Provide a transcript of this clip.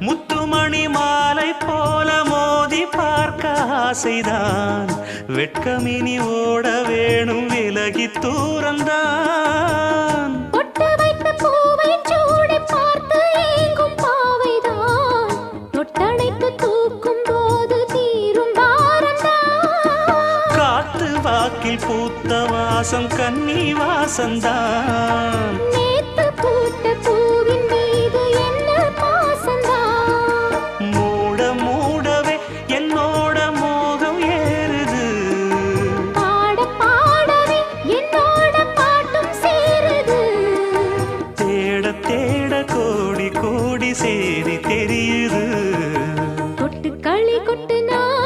முத்துமணி மாலை போல மோதி பார்க்க ஆசைதான். வெட்கமினி ஓட வேணும் விலகி தூரந்தான். பொட்டு வைத்த பூவை சூடி பார்த்து ஏங்கும் பாவைதான். தொட்டணைத்து தூக்கும் போது தீரும் பாரந்தான். காத்து வாக்கில் பூத்த வாசம் கன்னி வாசந்தான். நேத்து பூத்த பூவின் மீது என்ன பாசந்தான். மூட மூடவே என்னோட மோகம் ஏறுது. பாட பாடவே என்னோட பாட்டும் சேருது. தேட தேட கோடி கோடி சேரி தெரியுது. கொட்டு களி கொட்டு நான்